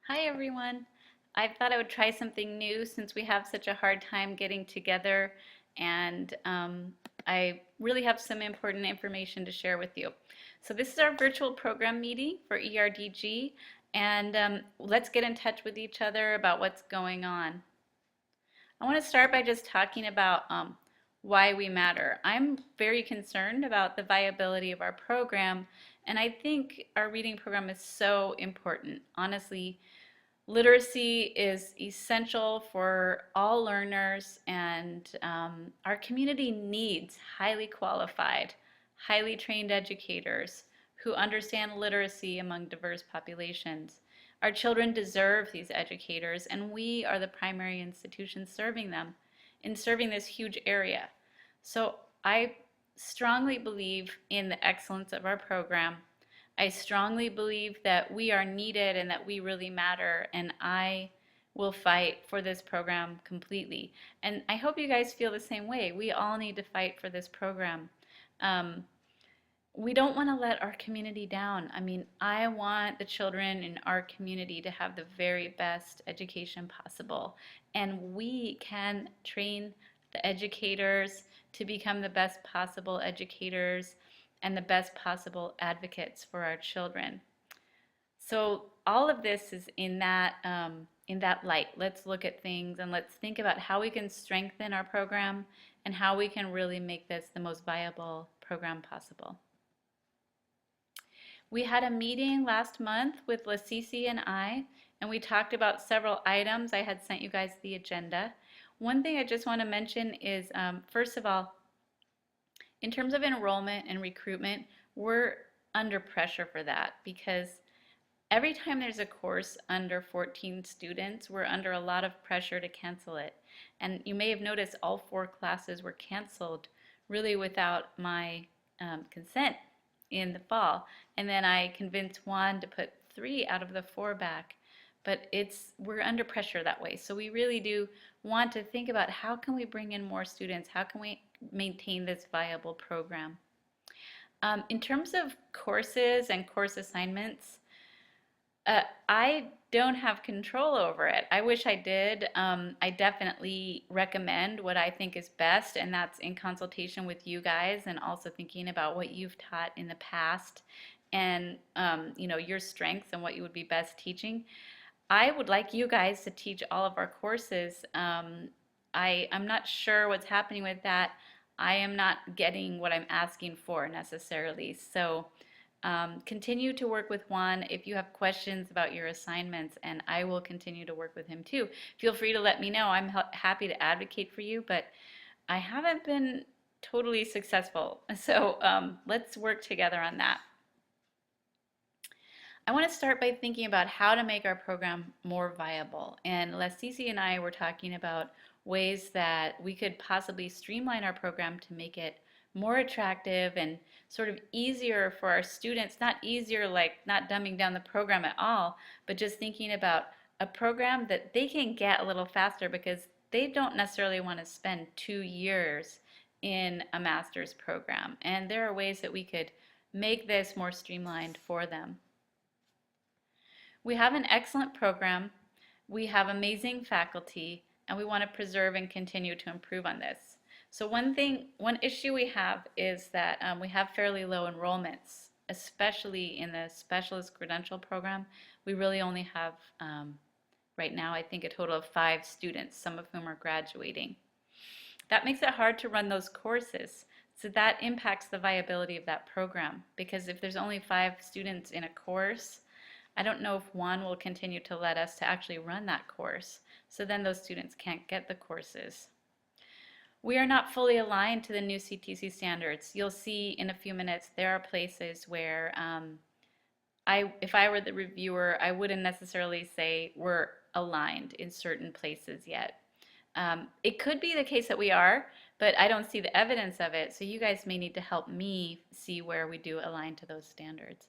Hi everyone. I thought I would try something new since we have such a hard time getting together, and I really have some important information to share with you. So this is our virtual program meeting for ERDG, and let's get in touch with each other about what's going on. I want to start by just talking about why we matter. I'm very concerned about the viability of our program, and I think our reading program is so important. Honestly, literacy is essential for all learners, and our community needs highly qualified, highly trained educators who understand literacy among diverse populations. Our children deserve these educators, and we are the primary institution serving them in serving this huge area. So I strongly believe in the excellence of our program. I strongly believe that we are needed and that we really matter, and I will fight for this program completely. And I hope you guys feel the same way. We all need to fight for this program. Um, we don't want to let our community down. I mean, I want the children in our community to have the very best education possible, and we can train the educators to become the best possible educators and the best possible advocates for our children. So all of this is in that light. Let's look at things and let's think about how we can strengthen our program and how we can really make this the most viable program possible. We had a meeting last month with Lasisi and we talked about several items. I had sent you guys the agenda. One thing I just want to mention is, first of all, in terms of enrollment and recruitment, we're under pressure for that because every time there's a course under 14 students, we're under a lot of pressure to cancel it. And you may have noticed all 4 classes were canceled really without my consent in the fall. And then I convinced Juan to put 3 out of the 4 back. But we're under pressure that way. So we really do want to think about how can we bring in more students? How can we maintain this viable program? In terms of courses and course assignments, I don't have control over it. I wish I did. I definitely recommend what I think is best, and that's in consultation with you guys and also thinking about what you've taught in the past and your strengths and what you would be best teaching. I would like you guys to teach all of our courses. I'm not sure what's happening with that. I am not getting what I'm asking for necessarily. So continue to work with Juan if you have questions about your assignments, and I will continue to work with him too. Feel free to let me know. I'm happy to advocate for you, but I haven't been totally successful. So let's work together on that. I want to start by thinking about how to make our program more viable. And Lasisi and I were talking about ways that we could possibly streamline our program to make it more attractive and sort of easier for our students. Not easier like not dumbing down the program at all, but just thinking about a program that they can get a little faster because they don't necessarily want to spend 2 years in a master's program. And there are ways that we could make this more streamlined for them. We have an excellent program, we have amazing faculty, and we want to preserve and continue to improve on this. So one issue we have is that we have fairly low enrollments, especially in the specialist credential program. We really only have, right now, I think a total of 5 students, some of whom are graduating. That makes it hard to run those courses. So that impacts the viability of that program because if there's only 5 students in a course, I don't know if Juan will continue to let us to actually run that course. So then those students can't get the courses. We are not fully aligned to the new CTC standards. You'll see in a few minutes there are places where if I were the reviewer, I wouldn't necessarily say we're aligned in certain places yet. It could be the case that we are, but I don't see the evidence of it. So you guys may need to help me see where we do align to those standards.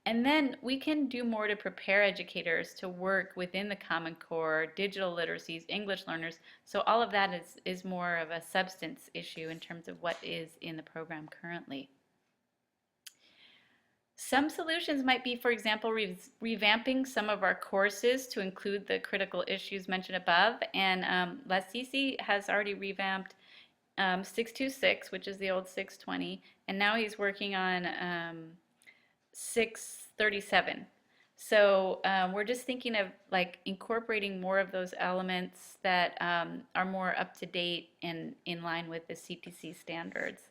And then we can do more to prepare educators to work within the Common Core, digital literacies, English learners. So all of that is more of a substance issue in terms of what is in the program currently. Some solutions might be, for example, revamping some of our courses to include the critical issues mentioned above. And Lasisi has already revamped 626, which is the old 620, and now he's working on 637. So we're just thinking of like incorporating more of those elements that are more up to date and in line with the CTC standards.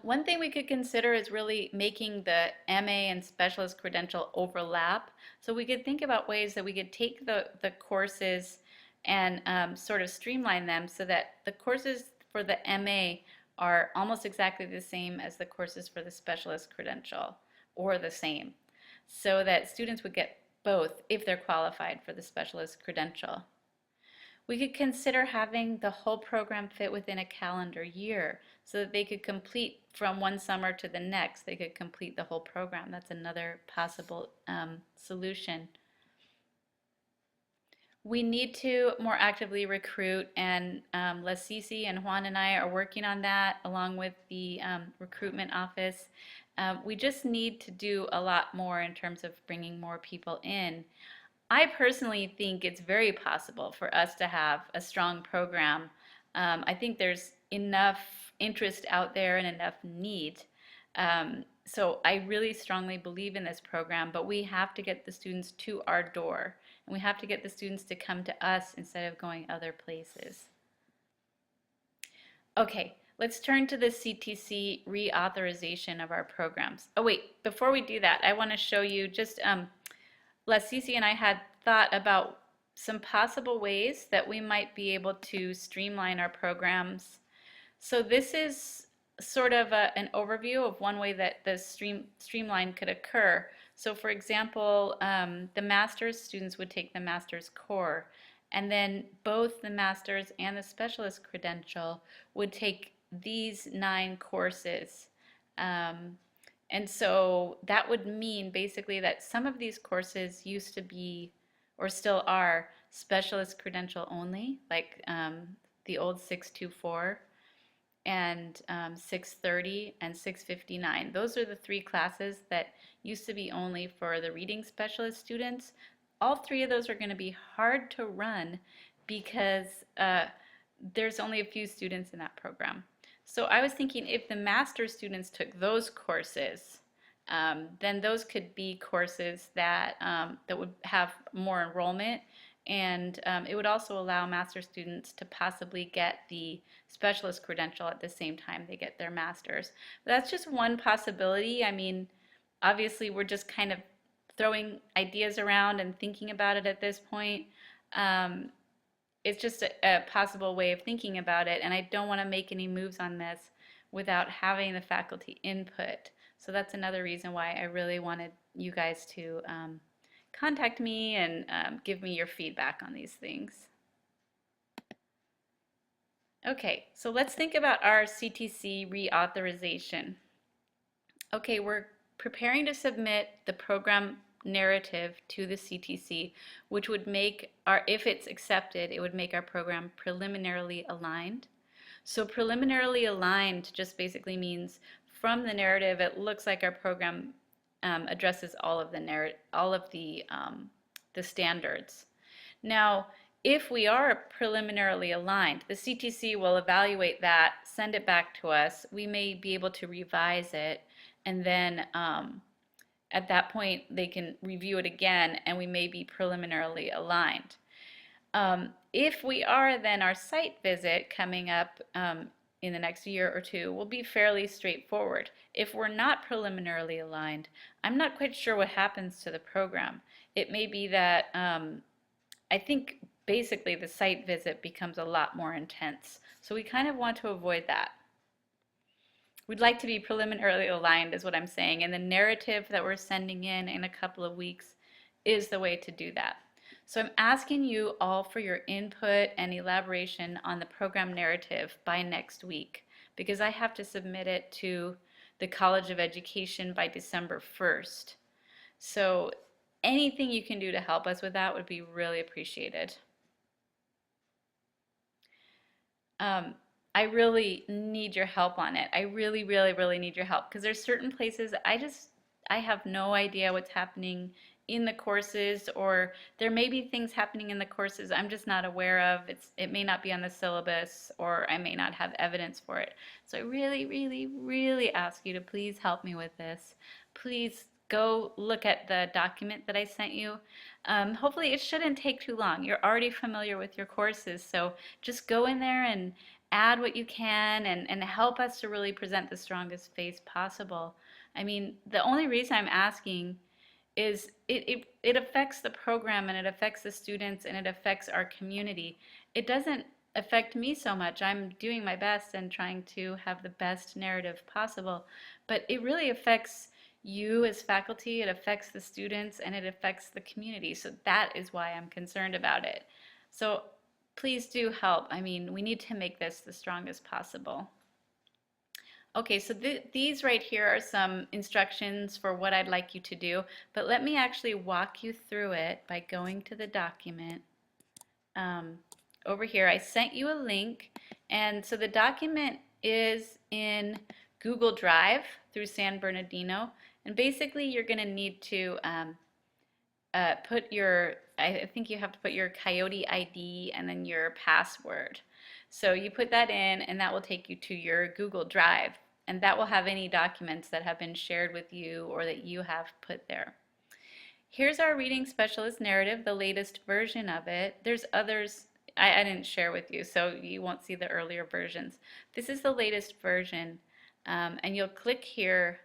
One thing we could consider is really making the MA and specialist credential overlap. So we could think about ways that we could take the courses and sort of streamline them so that the courses for the MA are almost exactly the same as the courses for the specialist credential, or the same, so that students would get both if they're qualified for the specialist credential. We could consider having the whole program fit within a calendar year so that they could complete from one summer to the next. They could complete the whole program. That's another possible solution. We need to more actively recruit, and Lasisi and Juan and I are working on that along with the recruitment office. We just need to do a lot more in terms of bringing more people in. I personally think it's very possible for us to have a strong program. I think there's enough interest out there and enough need. So I really strongly believe in this program, but we have to get the students to our door, and we have to get the students to come to us instead of going other places. Okay, let's turn to the CTC reauthorization of our programs. Oh wait, before we do that, I want to show you just Lasisi and I had thought about some possible ways that we might be able to streamline our programs. So this is sort of an overview of one way that the streamline could occur. So for example, the master's students would take the master's core, and then both the master's and the specialist credential would take these 9 courses. And so that would mean basically that some of these courses used to be, or still are, specialist credential only, like the old 624 and 630 and 659. Those are the 3 classes that used to be only for the reading specialist students. All 3 of those are going to be hard to run because there's only a few students in that program. So I was thinking if the master's students took those courses, then those could be courses that, that would have more enrollment, and it would also allow master's students to possibly get the specialist credential at the same time they get their master's. But that's just one possibility. I mean, obviously we're just kind of throwing ideas around and thinking about it at this point. It's just a possible way of thinking about it, and I don't want to make any moves on this without having the faculty input. So that's another reason why I really wanted you guys to contact me and give me your feedback on these things. Okay, so let's think about our CTC reauthorization. Okay, we're preparing to submit the program narrative to the CTC, which would make our, if it's accepted, it would make our program preliminarily aligned. So preliminarily aligned just basically means from the narrative it looks like our program addresses all of the standards. Now, if we are preliminarily aligned, the CTC will evaluate that, send it back to us. We may be able to revise it, and then at that point they can review it again, and we may be preliminarily aligned. If we are, then our site visit coming up in the next year or 2 will be fairly straightforward. If we're not preliminarily aligned, I'm not quite sure what happens to the program. It may be that I think basically the site visit becomes a lot more intense. So we kind of want to avoid that. We'd like to be preliminarily aligned is what I'm saying, and the narrative that we're sending in a couple of weeks is the way to do that. So I'm asking you all for your input and elaboration on the program narrative by next week, because I have to submit it to the College of Education by December 1st. So anything you can do to help us with that would be really appreciated. I really need your help on it. I really, really, really need your help because there's certain places I have no idea what's happening in the courses, or there may be things happening in the courses I'm just not aware of. It may not be on the syllabus, or I may not have evidence for it. So I really, really, really ask you to please help me with this. Please go look at the document that I sent you. Hopefully it shouldn't take too long. You're already familiar with your courses, so just go in there and add what you can, and help us to really present the strongest face possible. I mean, the only reason I'm asking is it affects the program, and it affects the students, and it affects our community. It doesn't affect me so much. I'm doing my best and trying to have the best narrative possible, but it really affects you as faculty, it affects the students, and it affects the community. So that is why I'm concerned about it. So please do help. I mean, we need to make this the strongest possible. Okay, so these right here are some instructions for what I'd like you to do, but let me actually walk you through it by going to the document. Over here, I sent you a link, and so the document is in Google Drive through San Bernardino, and basically you're going to need to put your, I think you have to put your Coyote ID and then your password. So you put that in, and that will take you to your Google Drive, and that will have any documents that have been shared with you or that you have put there. Here's our reading specialist narrative, the latest version of it. There's others I didn't share with you, so you won't see the earlier versions. This is the latest version, and you'll click here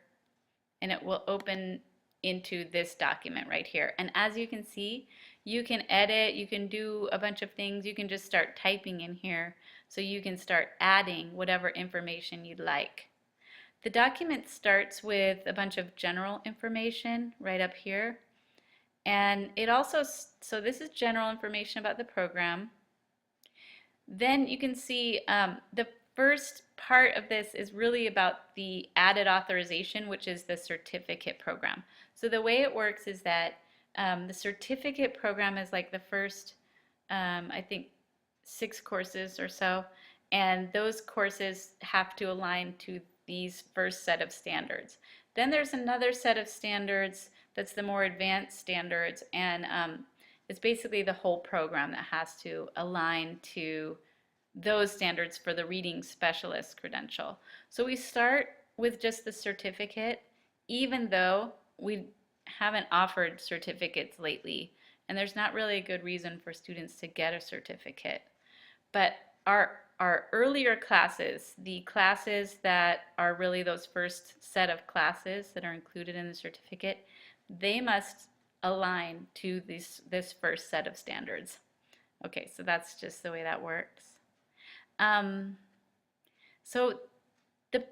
and it will open into this document right here. And as you can see, you can edit, you can do a bunch of things, you can just start typing in here, so you can start adding whatever information you'd like. The document starts with a bunch of general information right up here, and it also, so this is general information about the program. Then you can see the first part of this is really about the added authorization, which is the certificate program. So the way it works is that the certificate program is like the first, I think, 6 courses or so, and those courses have to align to these first set of standards. Then there's another set of standards that's the more advanced standards, and it's basically the whole program that has to align to those standards for the reading specialist credential. So we start with just the certificate, even though we haven't offered certificates lately, and there's not really a good reason for students to get a certificate. But our earlier classes, the classes that are really those first set of classes that are included in the certificate, they must align to this first set of standards. Okay, so that's just the way that works. So the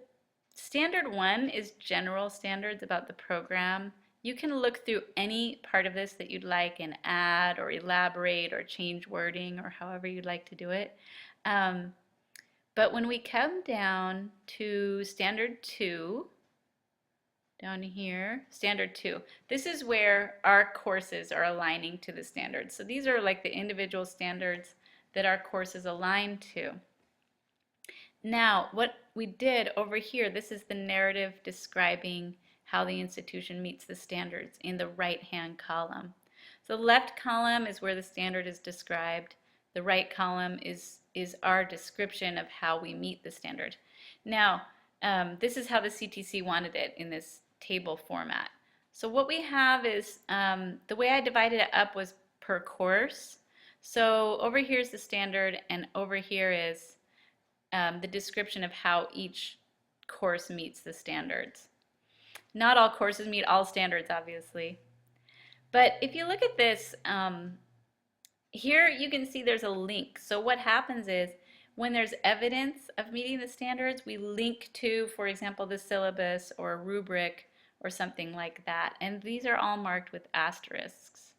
standard 1 is general standards about the program. You can look through any part of this that you'd like and add or elaborate or change wording or however you'd like to do it. But when we come down to standard 2, down here, standard 2, this is where our courses are aligning to the standards. So these are like the individual standards that our courses align to. Now, what we did over here, this is the narrative describing how the institution meets the standards in the right-hand column. So the left column is where the standard is described. The right column is our description of how we meet the standard. Now, this is how the CTC wanted it in this table format. So what we have is, the way I divided it up was per course. So over here is the standard, and over here is the description of how each course meets the standards. Not all courses meet all standards, obviously. But if you look at this, here you can see there's a link. So what happens is when there's evidence of meeting the standards, we link to, for example, the syllabus or a rubric or something like that. And these are all marked with asterisks.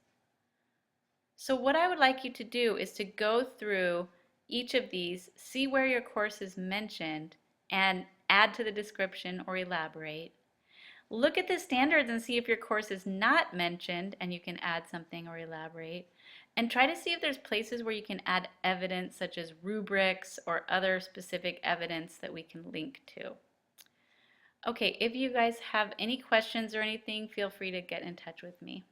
So what I would like you to do is to go through each of these, see where your course is mentioned, and add to the description or elaborate. Look at the standards and see if your course is not mentioned and you can add something or elaborate. And try to see if there's places where you can add evidence such as rubrics or other specific evidence that we can link to. Okay, if you guys have any questions or anything, feel free to get in touch with me.